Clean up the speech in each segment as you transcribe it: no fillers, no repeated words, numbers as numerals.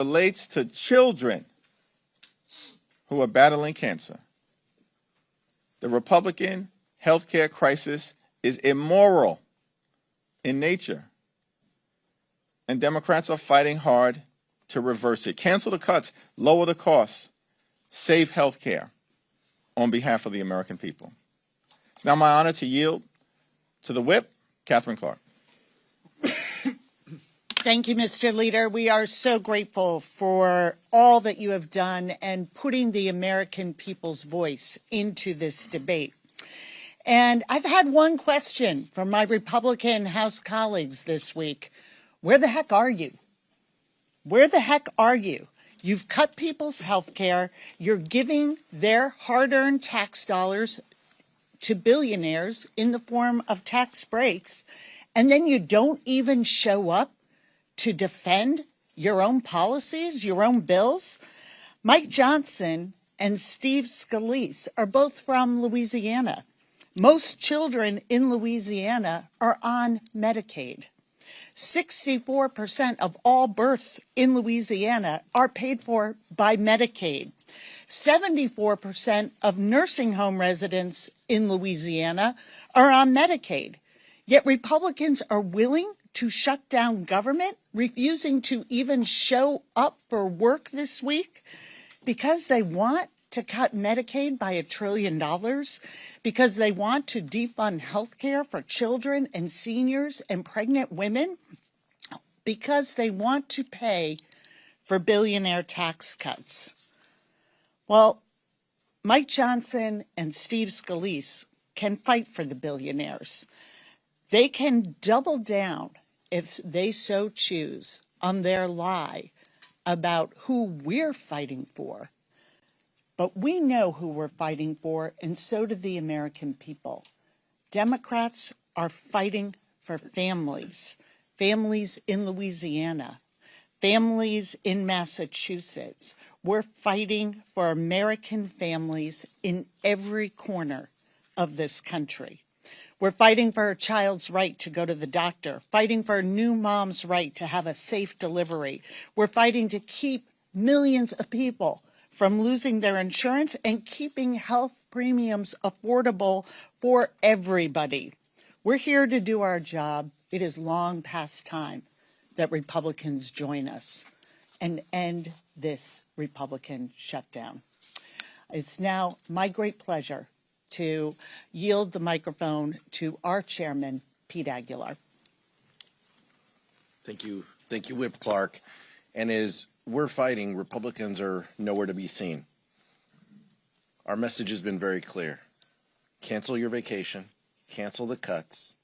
relates to children who are battling cancer. The Republican healthcare crisis is immoral in nature, and Democrats are fighting hard to reverse it. Cancel the cuts, lower the costs, save healthcare on behalf of the American people. It's now my honor to yield to the whip, Catherine Clark. Thank you, Mr. Leader. We are so grateful for all that you have done and putting the American people's voice into this debate. And I've had one question from my Republican House colleagues this week. Where the heck are you? Where the heck are you? You've cut people's health care. You're giving their hard-earned tax dollars to billionaires in the form of tax breaks. And then you don't even show up to defend your own policies, your own bills. Mike Johnson and Steve Scalise are both from Louisiana. Most children in Louisiana are on Medicaid. 64% of all births in Louisiana are paid for by Medicaid. 74% of nursing home residents in Louisiana are on Medicaid. Yet Republicans are willing to shut down government, refusing to even show up for work this week because they want to cut Medicaid by $1 trillion, because they want to defund health care for children and seniors and pregnant women, because they want to pay for billionaire tax cuts. Well, Mike Johnson and Steve Scalise can fight for the billionaires. They can double down, if they so choose, on their lie about who we're fighting for. But we know who we're fighting for, and so do the American people. Democrats are fighting for families, families in Louisiana, families in Massachusetts. We're fighting for American families in every corner of this country. We're fighting for a child's right to go to the doctor, fighting for a new mom's right to have a safe delivery. We're fighting to keep millions of people from losing their insurance and keeping health premiums affordable for everybody. We're here to do our job. It is long past time that Republicans join us and end this Republican shutdown. It's now my great pleasure to yield the microphone to our chairman, Pete Aguilar. Thank you, Whip Clark. And as we're fighting, Republicans are nowhere to be seen. Our message has been very clear. Cancel your vacation, cancel the cuts,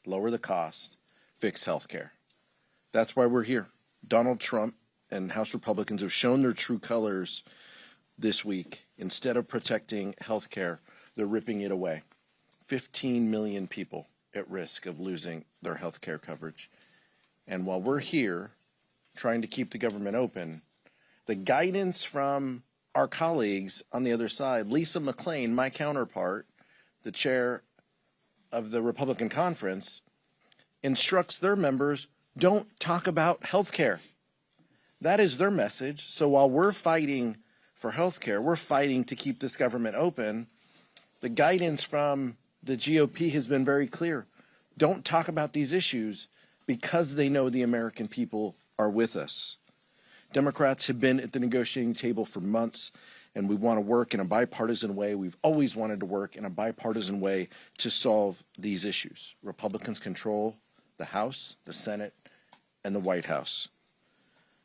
lower the cost, fix health care. That's why we're here. Donald Trump and House Republicans have shown their true colors this week. Instead of protecting health care, they're ripping it away. 15 million people at risk of losing their health care coverage. And while we're here trying to keep the government open, the guidance from our colleagues on the other side, Lisa McClain, my counterpart, the chair of the Republican conference, instructs their members, don't talk about health care. That is their message. So while we're fighting for health care, we're fighting to keep this government open. The guidance from the GOP has been very clear. Don't talk about these issues because they know the American people are with us. Democrats have been at the negotiating table for months, and we want to work in a bipartisan way. We've always wanted to work in a bipartisan way to solve these issues. Republicans control the House, the Senate, and the White House.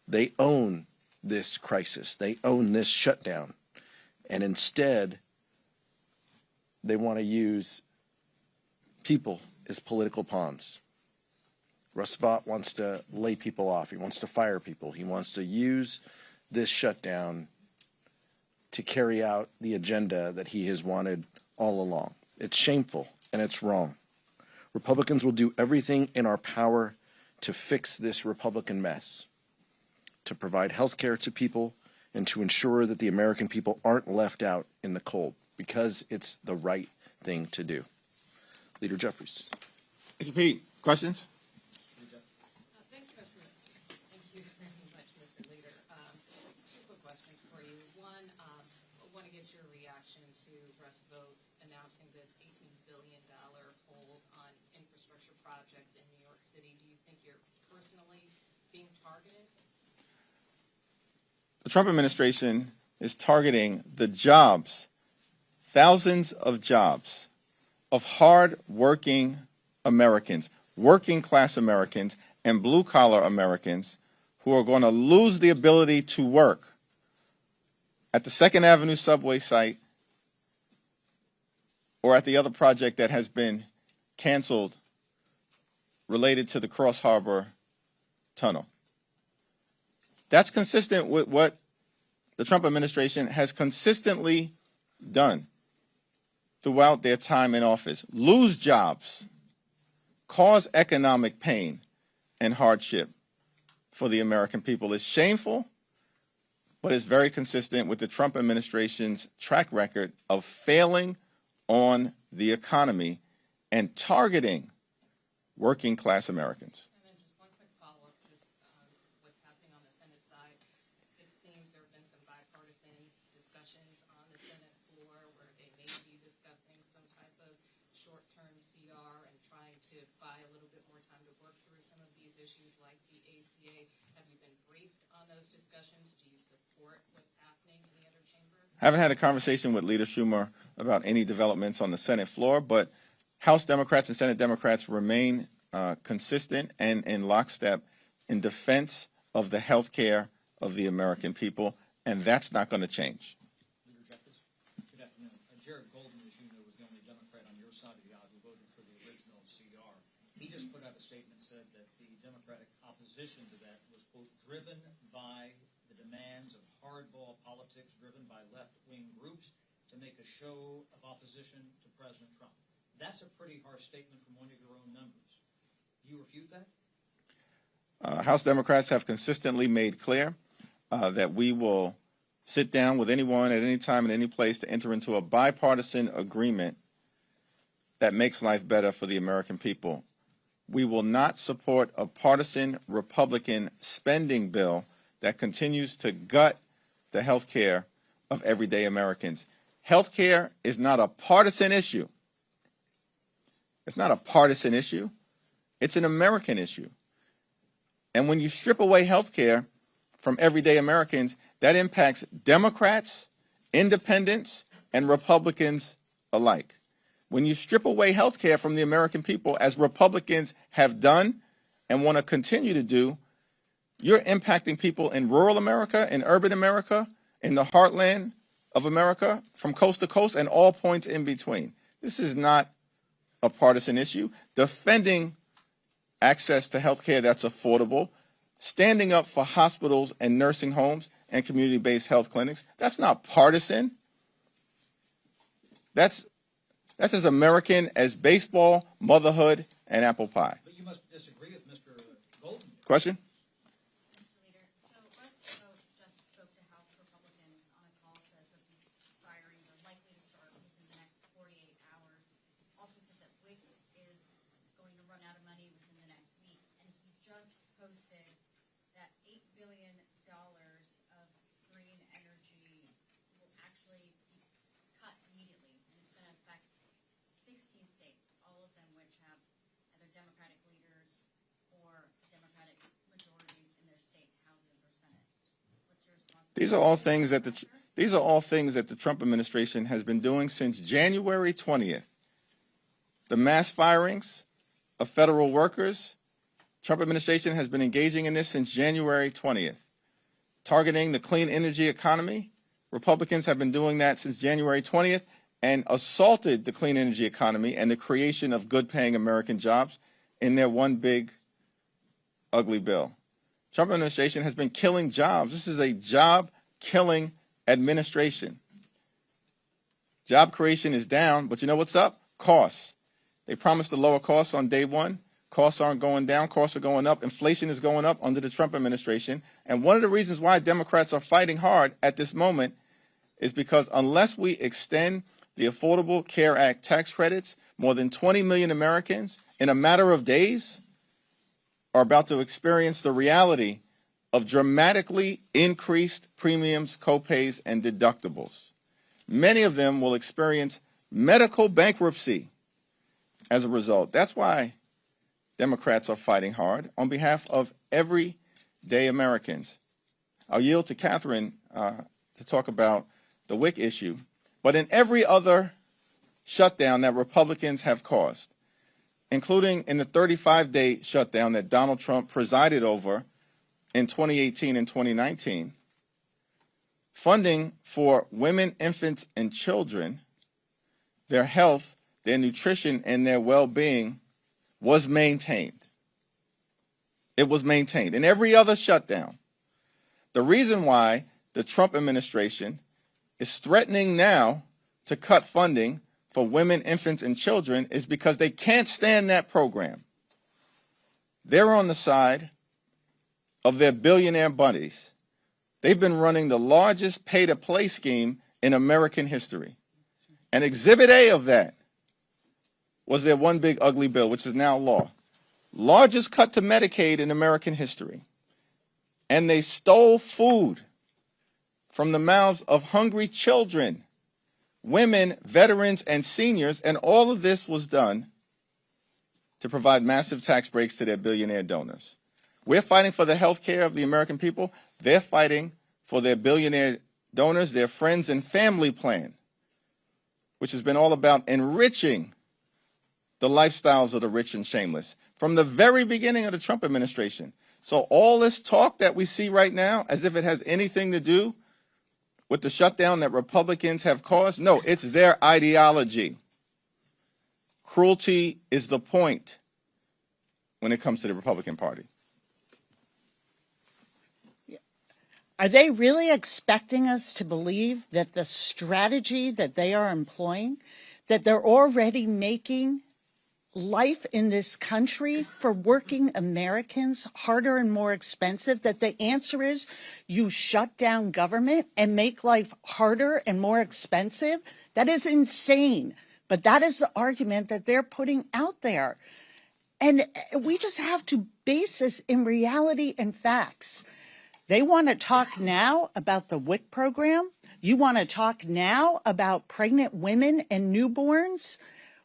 They own this crisis. They own this shutdown. And instead, they want to use people as political pawns. Russ Vought wants to lay people off. He wants to fire people. He wants to use this shutdown to carry out the agenda that he has wanted all along. It's shameful and it's wrong. Republicans will do everything in our power to fix this Republican mess, to provide health care to people, and to ensure that the American people aren't left out in the cold, because it's the right thing to do. Leader Jeffries. Thank you, Pete. Questions? Thank you very much, Mr. Leader. want to get your reaction to Russ vote announcing this $18 billion hold on infrastructure projects in New York City. Do you think you're personally being targeted? The Trump administration is targeting the jobs, thousands of jobs of hard-working Americans, working-class Americans, and blue-collar Americans who are going to lose the ability to work at the 2nd Avenue subway site or at the other project that has been canceled related to the Cross Harbor Tunnel. That's consistent with what the Trump administration has consistently done throughout their time in office. Lose jobs, cause economic pain and hardship for the American people. It's shameful, but it's very consistent with the Trump administration's track record of failing on the economy and targeting working class Americans. And then just one quick follow-up, just what's happening on the Senate side. It seems there have been some bipartisan discussions on the Senate floor where they may be discussing some type of short-term CR and trying to buy a little bit more time to work through some of these issues like the ACA. Have you been briefed on those discussions? Do you support what's happening in the other chamber? Haven't had a conversation with Leader Schumer about any developments on the Senate floor, but House Democrats and Senate Democrats remain consistent and in lockstep in defense of the health care of the American people, and that's not going to change. Leader Jeffries. Good afternoon. Jared Golden, as you know, was the only Democrat on your side of the aisle who voted for the original CR. He just put out a statement, said that the Democratic opposition to that was, quote, driven by the demands of hardball politics, driven by left-wing groups to make a show of opposition to President Trump. That's a pretty harsh statement from one of your own members. Do you refute that? House Democrats have consistently made clear that we will sit down with anyone at any time and any place to enter into a bipartisan agreement that makes life better for the American people. We will not support a partisan Republican spending bill that continues to gut the health care of everyday Americans. Health care is not a partisan issue. It's not a partisan issue. It's an American issue. And when you strip away health care from everyday Americans, that impacts Democrats, independents, and Republicans alike. When you strip away health care from the American people, as Republicans have done and want to continue to do, you're impacting people in rural America, in urban America, in the heartland of America, from coast to coast, and all points in between. This is not a partisan issue. Defending access to health care that's affordable, standing up for hospitals and nursing homes and community-based health clinics, that's not partisan. That's as American as baseball, motherhood, and apple pie. But you must disagree with Mr. Golden. Question? Mr. Leader, so Russ just spoke to House Republicans on a call, says that these firings are likely to start within the next 48 hours. Also said that WIC is going to run out of money within the next week, and he just posted that $8 billion of green energy will actually be cut immediately, and it's going to affect 16 states, all of them which have either Democratic leaders or Democratic majorities in their state houses or Senate. What's your response? These are all things that the Trump administration has been doing since January 20th. The mass firings of federal workers, Trump administration has been engaging in this since January 20th. Targeting the clean energy economy, Republicans have been doing that since January 20th and assaulted the clean energy economy and the creation of good-paying American jobs in their one big, ugly bill. Trump administration has been killing jobs. This is a job-killing administration. Job creation is down, but you know what's up? Costs. They promised to lower costs on day one. Costs aren't going down. Costs are going up. Inflation is going up under the Trump administration. And one of the reasons why Democrats are fighting hard at this moment is because unless we extend the Affordable Care Act tax credits, more than 20 million Americans in a matter of days are about to experience the reality of dramatically increased premiums, copays, and deductibles. Many of them will experience medical bankruptcy as a result. That's why Democrats are fighting hard on behalf of everyday Americans. I'll yield to Catherine to talk about the WIC issue. But in every other shutdown that Republicans have caused, including in the 35-day shutdown that Donald Trump presided over in 2018 and 2019, funding for women, infants, and children, their health, their nutrition, and their well-being was maintained. It was maintained. In every other shutdown, the reason why the Trump administration is threatening now to cut funding for women, infants, and children is because they can't stand that program. They're on the side of their billionaire buddies. They've been running the largest pay-to-play scheme in American history. And Exhibit A of that was their one big ugly bill, which is now law. Largest cut to Medicaid in American history. And they stole food from the mouths of hungry children, women, veterans, and seniors, and all of this was done to provide massive tax breaks to their billionaire donors. We're fighting for the health care of the American people. They're fighting for their billionaire donors, their friends and family plan, which has been all about enriching the lifestyles of the rich and shameless from the very beginning of the Trump administration. So all this talk that we see right now, as if it has anything to do with the shutdown that Republicans have caused, no, it's their ideology. Cruelty is the point when it comes to the Republican Party. Are they really expecting us to believe that the strategy that they are employing, that they're already making life in this country for working Americans harder and more expensive, that the answer is you shut down government and make life harder and more expensive? That is insane. But that is the argument that they're putting out there. And we just have to base this in reality and facts. They want to talk now about the WIC program. You want to talk now about pregnant women and newborns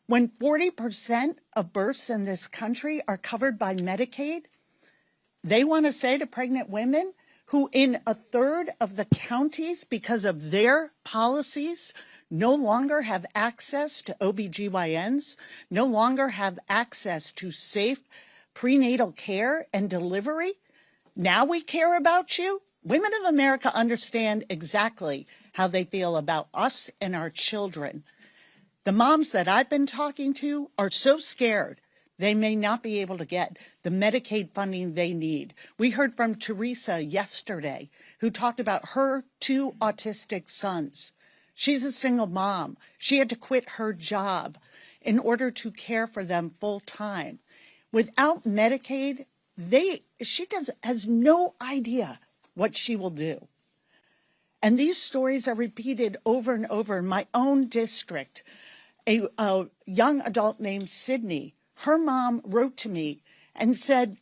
when 40% of births in this country are covered by Medicaid. They want to say to pregnant women who in a third of the counties, because of their policies, no longer have access to OBGYNs, no longer have access to safe prenatal care and delivery. Now we care about you. Women of America understand exactly how they feel about us and our children. The moms that I've been talking to are so scared they may not be able to get the Medicaid funding they need. We heard from Teresa yesterday, who talked about her 2 autistic sons. She's a single mom. She had to quit her job in order to care for them full time. Without Medicaid, she has no idea what she will do. And these stories are repeated over and over in my own district. A young adult named Sydney, her mom wrote to me and said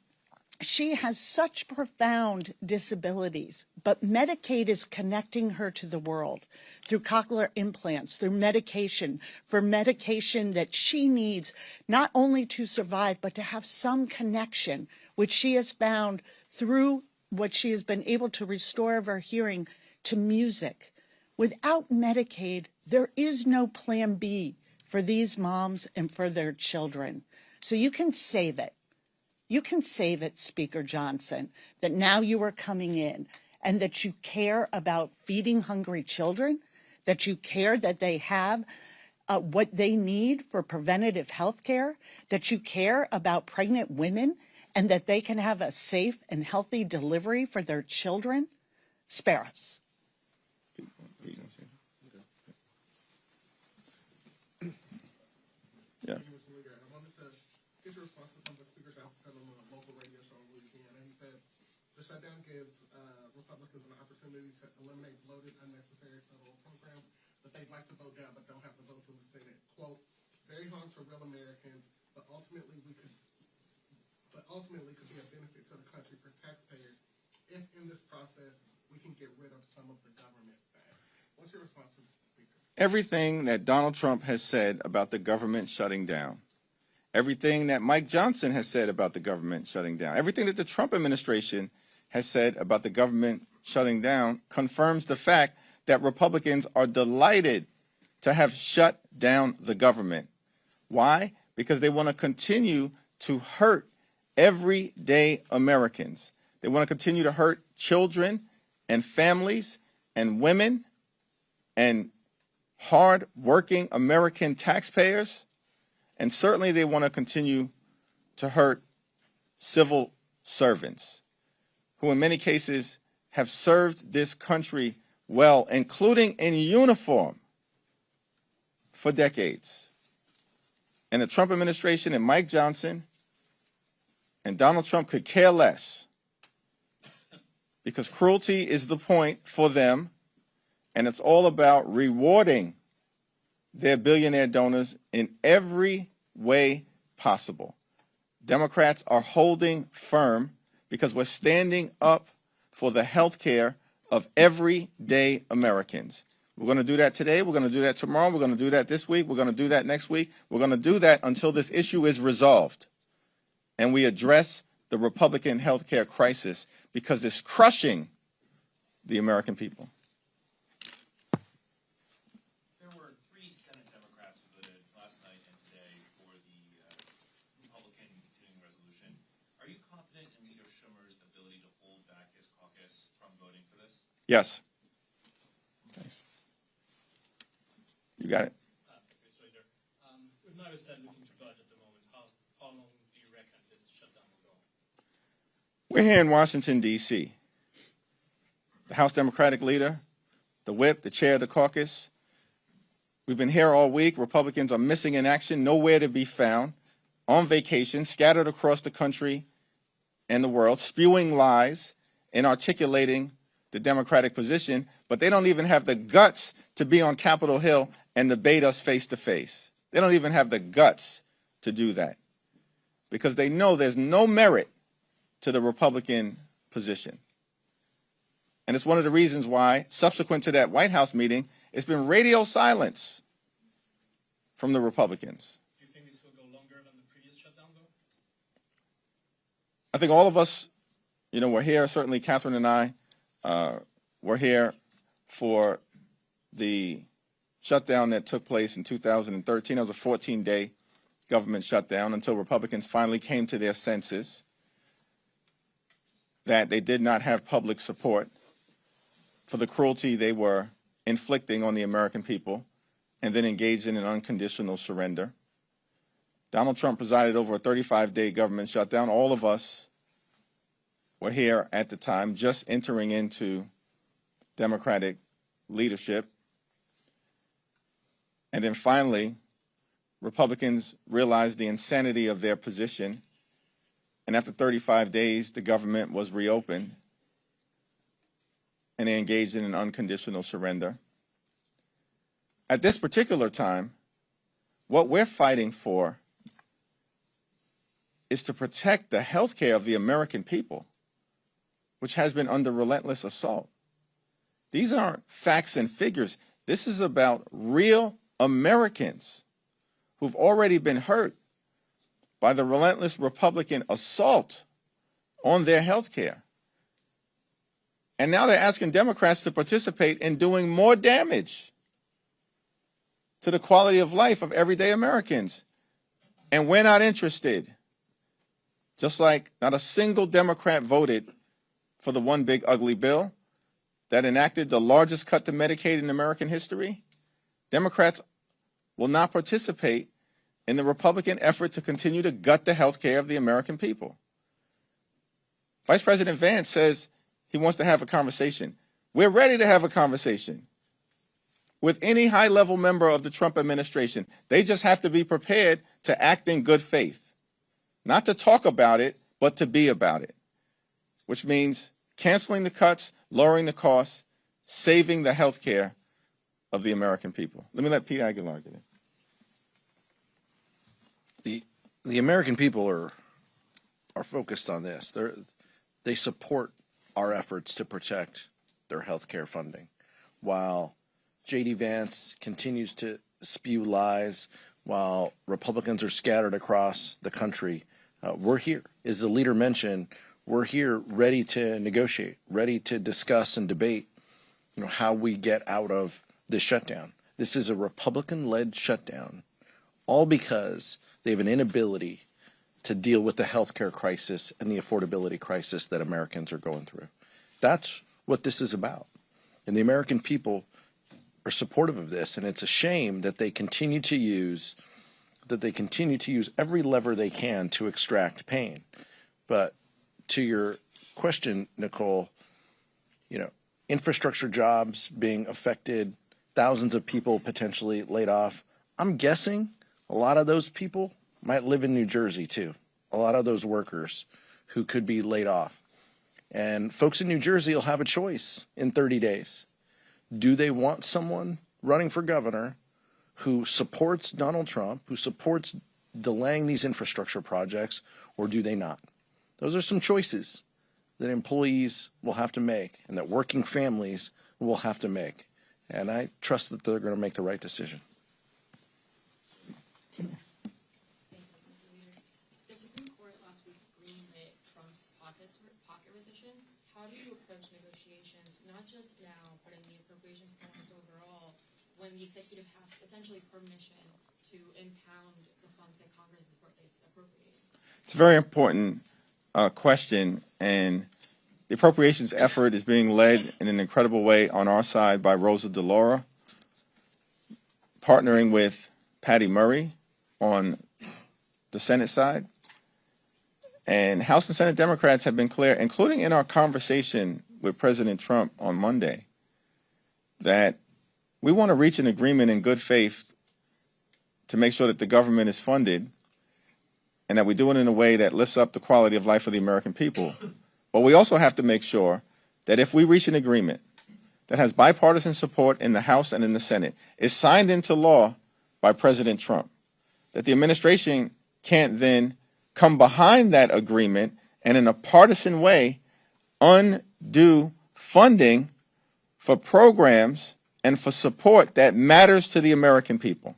she has such profound disabilities, but Medicaid is connecting her to the world through cochlear implants, through medication, for medication that she needs not only to survive, but to have some connection, which she has found through what she has been able to restore of her hearing to music. Without Medicaid, there is no plan B for these moms and for their children. So you can save it. You can save it, Speaker Johnson, that now you are coming in and that you care about feeding hungry children, that you care that they have what they need for preventative health care, that you care about pregnant women and that they can have a safe and healthy delivery for their children. Spare us. Yeah. I wanted to get your response to something Speaker Johnson said on a local radio show in Louisiana. He said the shutdown gives Republicans an opportunity to eliminate bloated, unnecessary federal programs, but they'd like to vote down but don't have the votes in the Senate. Quote, very hard to real Americans, but ultimately could be a benefit to the country for taxpayers if in this process we can get rid of some of the government bad. What's your response to the Speaker? everything that Donald Trump has said about the government shutting down, everything that Mike Johnson has said about the government shutting down, everything that the Trump administration has said about the government shutting down confirms the fact that Republicans are delighted to have shut down the government. Why? Because they want to continue to hurt everyday Americans. They want to continue to hurt children and families and women and hard-working American taxpayers. And certainly they want to continue to hurt civil servants who in many cases have served this country well, including in uniform, for decades. And the Trump administration and Mike Johnson and Donald Trump could care less, because cruelty is the point for them, and it's all about rewarding their billionaire donors in every way possible. Democrats are holding firm because we're standing up for the health care of everyday Americans. We're going to do that today. We're going to do that tomorrow. We're going to do that this week. We're going to do that next week. We're going to do that until this issue is resolved and we address the Republican health care crisis, because it's crushing the American people. There were 3 Senate Democrats who voted last night and today for the Republican continuing resolution. Are you confident in Leader Schumer's ability to hold back his caucus from voting for this? Yes. Thanks. You got it. With no Senate looking to vote at the moment, how long do you reckon this shutdown will go? We're here in Washington, D.C. The House Democratic leader, the whip, the chair of the caucus. We've been here all week. Republicans are missing in action, nowhere to be found, on vacation, scattered across the country and the world, spewing lies and articulating the Democratic position, but they don't even have the guts to be on Capitol Hill and debate us face to face. They don't even have the guts to do that, because they know there's no merit to the Republican position. And it's one of the reasons why, subsequent to that White House meeting, it's been radio silence from the Republicans. Do you think this will go longer than the previous shutdown, though? I think all of us, we're here, certainly Catherine and I, were here for the shutdown that took place in 2013. It was a 14-day government shutdown until Republicans finally came to their senses that they did not have public support for the cruelty they were inflicting on the American people, and then engaged in an unconditional surrender. Donald Trump presided over a 35-day government shutdown. All of us were here at the time, just entering into Democratic leadership. And then finally, Republicans realized the insanity of their position, and after 35 days, the government was reopened, and they engaged in an unconditional surrender. At this particular time, what we're fighting for is to protect the health care of the American people, which has been under relentless assault. These aren't facts and figures. This is about real Americans who've already been hurt by the relentless Republican assault on their health care. And now they're asking Democrats to participate in doing more damage to the quality of life of everyday Americans. And we're not interested. Just like not a single Democrat voted for the one big ugly bill that enacted the largest cut to Medicaid in American history, Democrats will not participate in the Republican effort to continue to gut the health care of the American people. Vice President Vance says he wants to have a conversation. We're ready to have a conversation with any high-level member of the Trump administration. They just have to be prepared to act in good faith, not to talk about it, but to be about it, which means canceling the cuts, lowering the costs, saving the health care of the American people. Let me let Pete Aguilar get in. The American people are focused on this. They support our efforts to protect their health care funding, while J.D. Vance continues to spew lies while Republicans are scattered across the country. We're here. As the leader mentioned, we're here ready to negotiate, ready to discuss and debate, how we get out of this shutdown. This is a Republican-led shutdown, all because they have an inability to deal with the healthcare crisis and the affordability crisis that Americans are going through. That's what this is about. And the American people are supportive of this, and it's a shame that they continue to use every lever they can to extract pain. But to your question, Nicole, infrastructure jobs being affected, thousands of people potentially laid off. I'm guessing a lot of those people might live in New Jersey too. A lot of those workers who could be laid off. And folks in New Jersey will have a choice in 30 days. Do they want someone running for governor who supports Donald Trump, who supports delaying these infrastructure projects, or do they not? Those are some choices that employees will have to make and that working families will have to make. And I trust that they're going to make the right decision. Thank you, Mr. Leader. The Supreme Court last week greenlit Trump's pocket rescission. How do you approach negotiations, not just now, but in the appropriations process overall, when the executive has essentially permission to impound the funds that Congress is appropriating? It's a very important question, and the appropriations effort is being led in an incredible way on our side by Rosa DeLauro, partnering with Patty Murray on the Senate side. And House and Senate Democrats have been clear, including in our conversation with President Trump on Monday, that we want to reach an agreement in good faith to make sure that the government is funded and that we do it in a way that lifts up the quality of life of the American people. But we also have to make sure that if we reach an agreement that has bipartisan support in the House and in the Senate, is signed into law by President Trump, that the administration can't then come behind that agreement and in a partisan way undo funding for programs and for support that matters to the American people.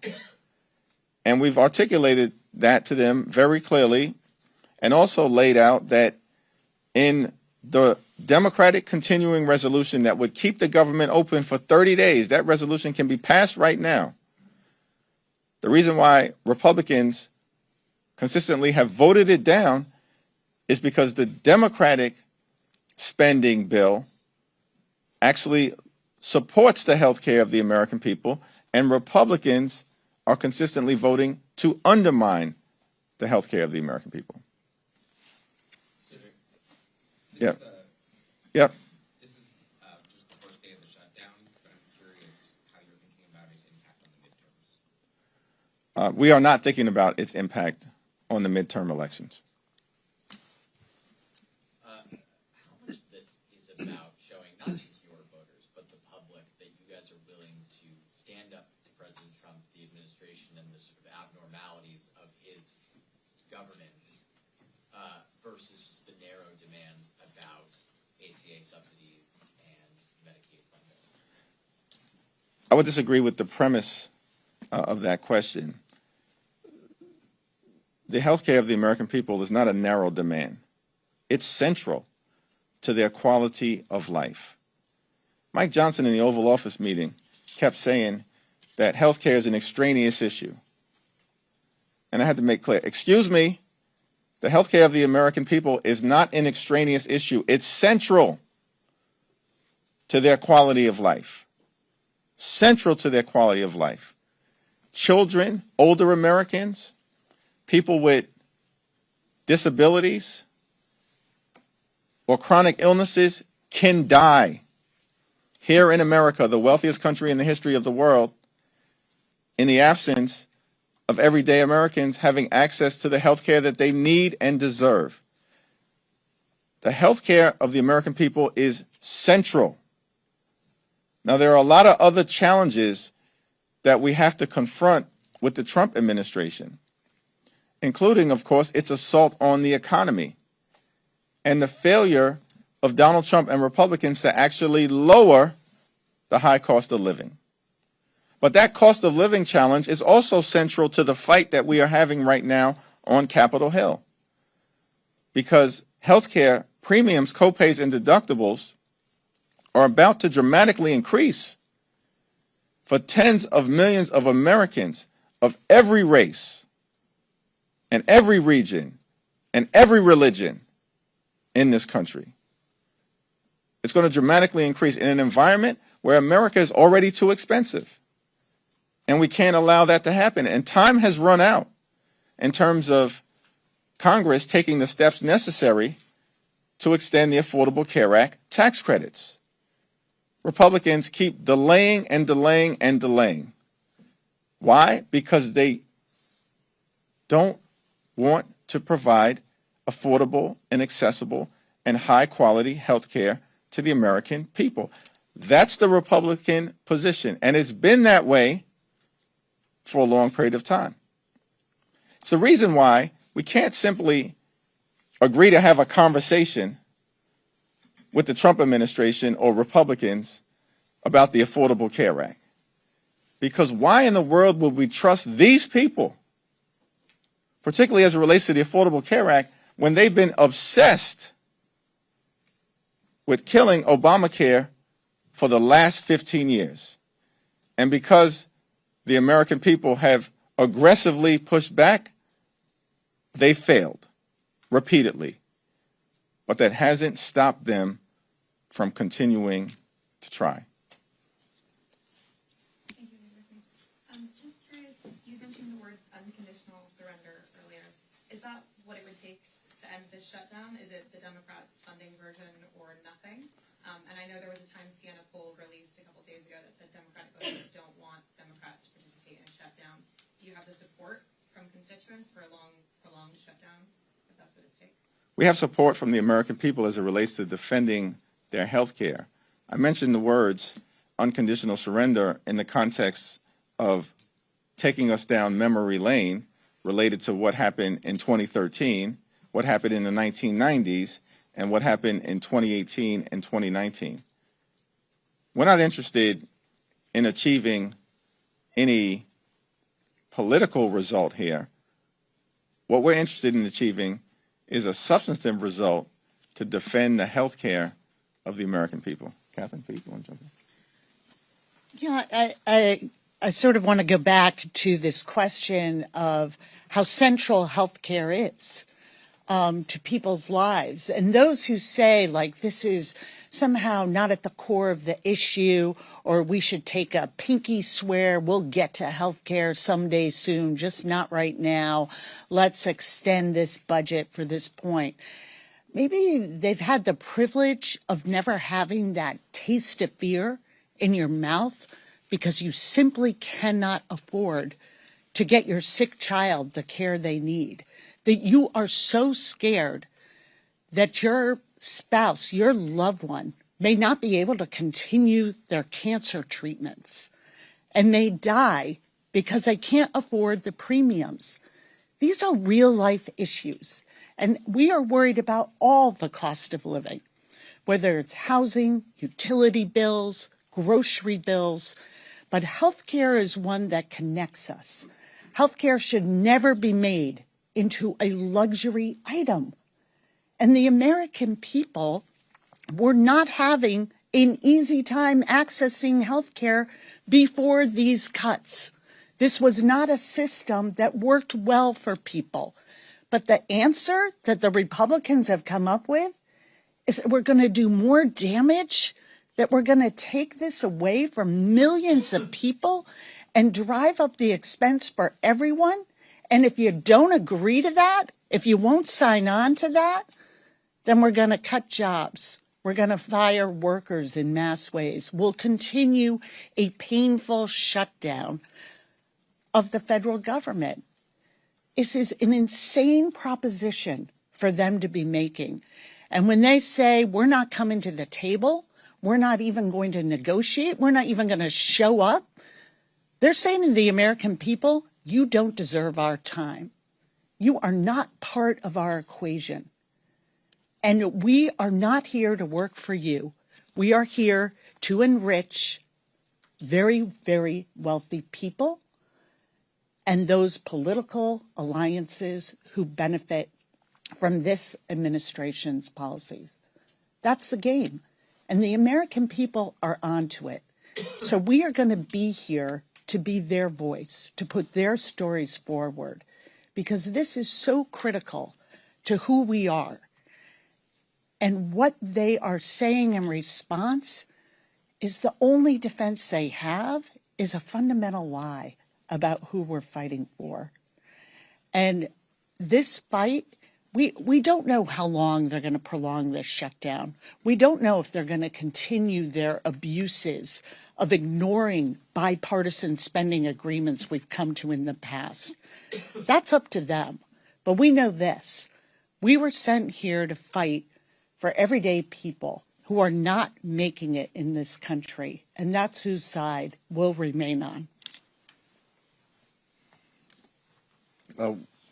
And we've articulated that to them very clearly, and also laid out that in the Democratic continuing resolution that would keep the government open for 30 days, that resolution can be passed right now. The reason why Republicans consistently have voted it down is because the Democratic spending bill actually supports the health care of the American people, and Republicans are consistently voting to undermine the health care of the American people. Yep. Yep. This is just the first day of the shutdown, but I'm curious how you're thinking about its impact on the midterms. We are not thinking about its impact on the midterm elections. How much of this is about showing not just your voters, but the public, that you guys are willing to stand up to President Trump, the administration, and the sort of abnormalities of his governance versus just the narrow demands about ACA subsidies and Medicaid funding? I would disagree with the premise of that question. The health care of the American people is not a narrow demand. It's central to their quality of life. Mike Johnson in the Oval Office meeting kept saying that health care is an extraneous issue. And I had to make clear, excuse me, the health care of the American people is not an extraneous issue. It's central to their quality of life. Central to their quality of life. Children, older Americans, people with disabilities or chronic illnesses can die. Here in America, the wealthiest country in the history of the world, in the absence of everyday Americans having access to the health care that they need and deserve. The health care of the American people is central. Now, there are a lot of other challenges that we have to confront with the Trump administration, including, of course, its assault on the economy and the failure of Donald Trump and Republicans to actually lower the high cost of living. But that cost of living challenge is also central to the fight that we are having right now on Capitol Hill. Because healthcare premiums, copays, and deductibles are about to dramatically increase for tens of millions of Americans of every race and every region and every religion in this country. It's going to dramatically increase in an environment where America is already too expensive. And we can't allow that to happen. And time has run out in terms of Congress taking the steps necessary to extend the Affordable Care Act tax credits. Republicans keep delaying and delaying and delaying. Why? Because they don't want to provide affordable and accessible and high-quality health care to the American people. That's the Republican position, and it's been that way for a long period of time. It's the reason why we can't simply agree to have a conversation with the Trump administration or Republicans about the Affordable Care Act. Because why in the world would we trust these people, particularly as it relates to the Affordable Care Act, when they've been obsessed with killing Obamacare for the last 15 years? And because the American people have aggressively pushed back, they failed repeatedly. But that hasn't stopped them from continuing to try. Thank you, just curious, you mentioned the words unconditional surrender earlier. Is that what it would take to end this shutdown? Is it the Democrats' funding version or nothing? And I know there was a Times Siena poll released a couple days ago that said Democratic voters don't want Democrats to participate in a shutdown. Do you have the support from constituents for a prolonged shutdown, if that's what it takes? We have support from the American people as it relates to defending their health care. I mentioned the words unconditional surrender in the context of taking us down memory lane related to what happened in 2013, what happened in the 1990s, and what happened in 2018 and 2019. We're not interested in achieving any political result here. What we're interested in achieving is a substantive result to defend the health care of the American people. Catherine, please, you want to jump in? Yeah, I sort of want to go back to this question of how central health care is to people's lives. And those who say, like, this is somehow not at the core of the issue, or we should take a pinky swear, we'll get to health care someday soon, just not right now. Let's extend this budget for this point. Maybe they've had the privilege of never having that taste of fear in your mouth because you simply cannot afford to get your sick child the care they need. That you are so scared that your spouse, your loved one, may not be able to continue their cancer treatments and may die because they can't afford the premiums. These are real life issues, and we are worried about all the cost of living, whether it's housing, utility bills, grocery bills, but healthcare is one that connects us. Healthcare should never be made into a luxury item. And the American people were not having an easy time accessing healthcare before these cuts. This was not a system that worked well for people. But the answer that the Republicans have come up with is that we're going to do more damage, that we're going to take this away from millions of people and drive up the expense for everyone. And if you don't agree to that, if you won't sign on to that, then we're going to cut jobs. We're going to fire workers in mass ways. We'll continue a painful shutdown of the federal government. This is an insane proposition for them to be making. And when they say we're not coming to the table, we're not even going to negotiate, we're not even going to show up, they're saying to the American people, you don't deserve our time. You are not part of our equation. And we are not here to work for you. We are here to enrich very, very wealthy people and those political alliances who benefit from this administration's policies. That's the game. And the American people are onto it. So we are going to be here to be their voice, to put their stories forward, because this is so critical to who we are. And what they are saying in response is the only defense they have is a fundamental lie about who we're fighting for. And this fight, we don't know how long they're going to prolong this shutdown. We don't know if they're going to continue their abuses of ignoring bipartisan spending agreements we've come to in the past. That's up to them. But we know this. We were sent here to fight for everyday people who are not making it in this country, and that's whose side we'll remain on.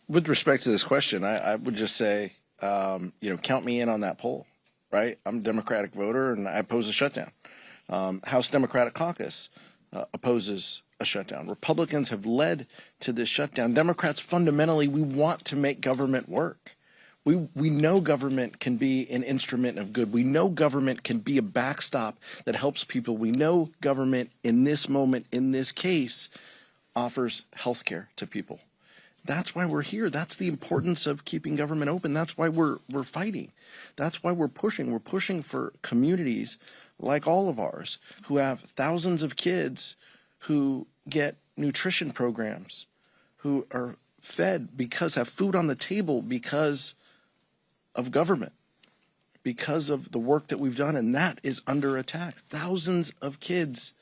With respect to this question, I would just say, count me in on that poll, right? I'm a Democratic voter, and I oppose a shutdown. House Democratic Caucus opposes a shutdown. Republicans have led to this shutdown. Democrats, fundamentally, we want to make government work. We know government can be an instrument of good. We know government can be a backstop that helps people. We know government in this moment, in this case, offers health care to people. That's why we're here. That's the importance of keeping government open. That's why we're fighting. That's why we're pushing. We're pushing for communities like all of ours who have thousands of kids who get nutrition programs, who are fed have food on the table because of government, because of the work that we've done, and that is under attack. Thousands of kids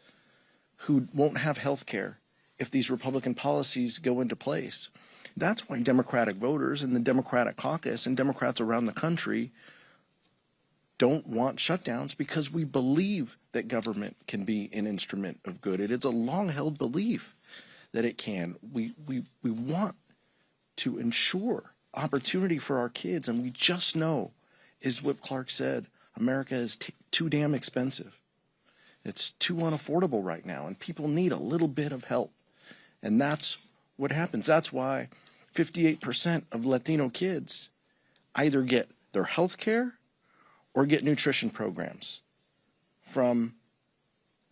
who won't have health care if these Republican policies go into place. That's why Democratic voters and the Democratic caucus and Democrats around the country don't want shutdowns, because we believe that government can be an instrument of good. It is a long-held belief that it can. We want to ensure opportunity for our kids, and we just know, as Whip Clark said, America is too damn expensive. It's too unaffordable right now, and people need a little bit of help. And that's what happens. That's why 58% of Latino kids either get their health care or get nutrition programs from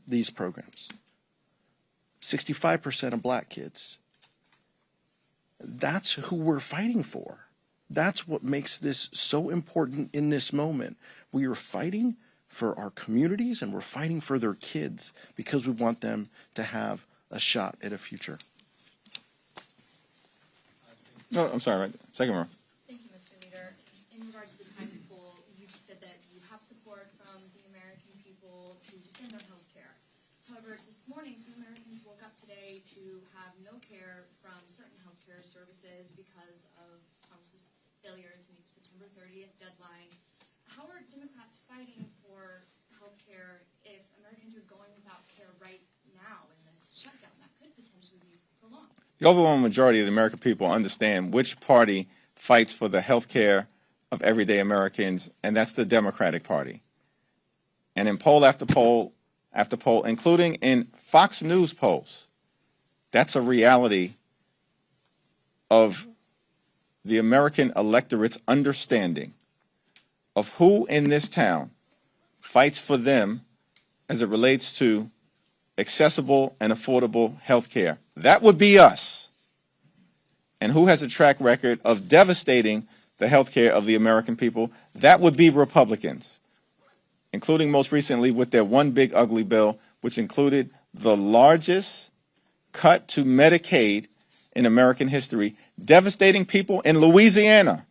these programs. 65% of black kids. That's who we're fighting for. That's what makes this so important in this moment. We are fighting for our communities, and we're fighting for their kids because we want them to have a shot at a future. No, I'm sorry, right? Second row. Thank you, Mr. Leader. In regards to the Times poll, you said that you have support from the American people to defend their health care. However, this morning, some Americans woke up today to have no care from certain health care services because of Congress's failure to meet the September 30th deadline. How are Democrats fighting for health care if Americans are going without care right now in this shutdown that could potentially be prolonged? The overwhelming majority of the American people understand which party fights for the health care of everyday Americans, and that's the Democratic Party. And in poll after poll after poll, including in Fox News polls, that's a reality of the American electorate's understanding of who in this town fights for them as it relates to accessible and affordable health care. That would be us. And who has a track record of devastating the health care of the American people? That would be Republicans, including most recently with their one big ugly bill, which included the largest cut to Medicaid in American history, devastating people in Louisiana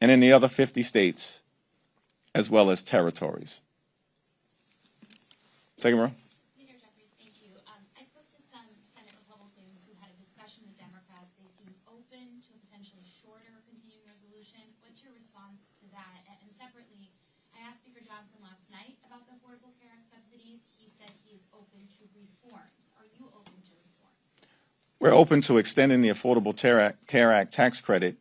and in the other 50 states, as well as territories. Second row. Leader Jeffries, thank you. I spoke to some Senate Republicans who had a discussion with Democrats. They seem open to a potentially shorter continuing resolution. What's your response to that? And separately, I asked Speaker Johnson last night about the Affordable Care Act subsidies. He said he is open to reforms. Are you open to reforms? We're open to extending the Affordable Care Act tax credit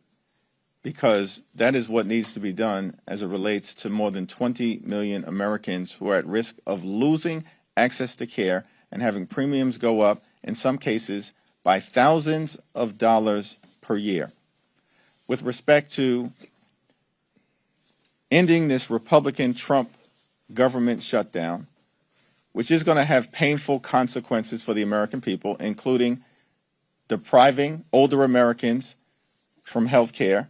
because that is what needs to be done as it relates to more than 20 million Americans who are at risk of losing access to care and having premiums go up, in some cases, by thousands of dollars per year. With respect to ending this Republican-Trump government shutdown, which is going to have painful consequences for the American people, including depriving older Americans from health care,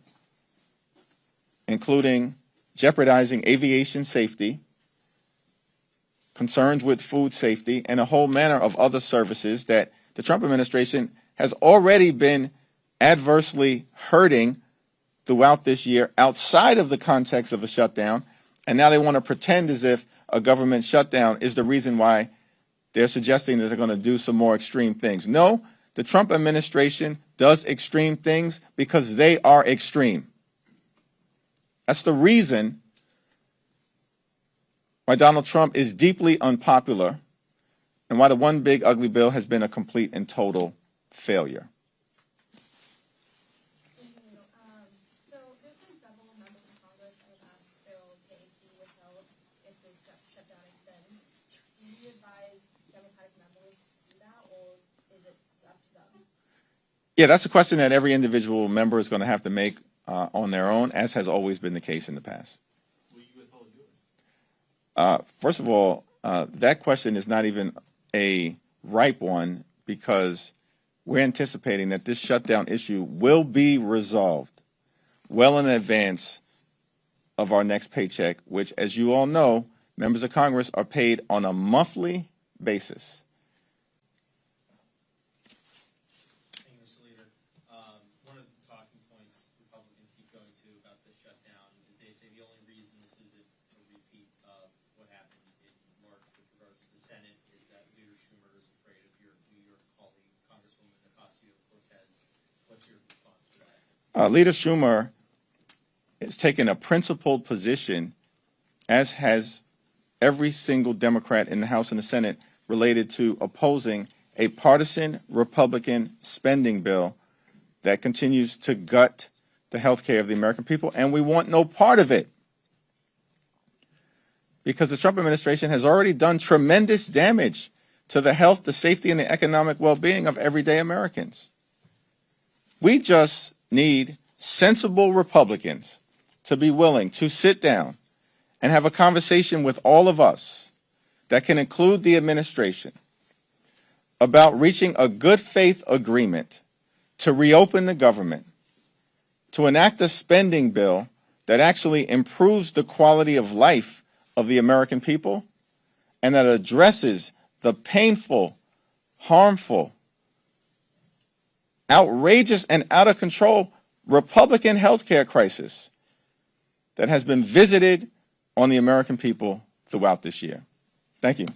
including jeopardizing aviation safety, concerns with food safety, and a whole manner of other services that the Trump administration has already been adversely hurting throughout this year outside of the context of a shutdown. And now they want to pretend as if a government shutdown is the reason why they're suggesting that they're going to do some more extreme things. No, the Trump administration does extreme things because they are extreme. That's the reason why Donald Trump is deeply unpopular and why the one big ugly bill has been a complete and total failure. So there's been several members of Congress that have asked bill pay to be withheld if this shutdown extends. Do you advise Democratic members to do that, or is it up to them? Yeah, that's a question that every individual member is going to have to make on their own, as has always been the case in the past. Will you withhold yours? First of all, that question is not even a ripe one because we're anticipating that this shutdown issue will be resolved well in advance of our next paycheck, which, as you all know, members of Congress are paid on a monthly basis. Mr. Leader, one of the talking points Republicans keep going to about this shutdown is they say the only reason this isn't a repeat of what happened in March with regards to the Senate is that Leader Schumer is afraid of your New York colleague, Congresswoman Nicosia. What's your response to that? Leader Schumer has taken a principled position, as has every single Democrat in the House and the Senate, related to opposing a partisan Republican spending bill that continues to gut the health care of the American people, and we want no part of it. Because the Trump administration has already done tremendous damage to the health, the safety, and the economic well-being of everyday Americans. We just need sensible Republicans to be willing to sit down and have a conversation with all of us that can include the administration about reaching a good faith agreement to reopen the government, to enact a spending bill that actually improves the quality of life of the American people and that addresses the painful, harmful, outrageous, and out of control Republican health care crisis that has been visited on the American people throughout this year. Thank you.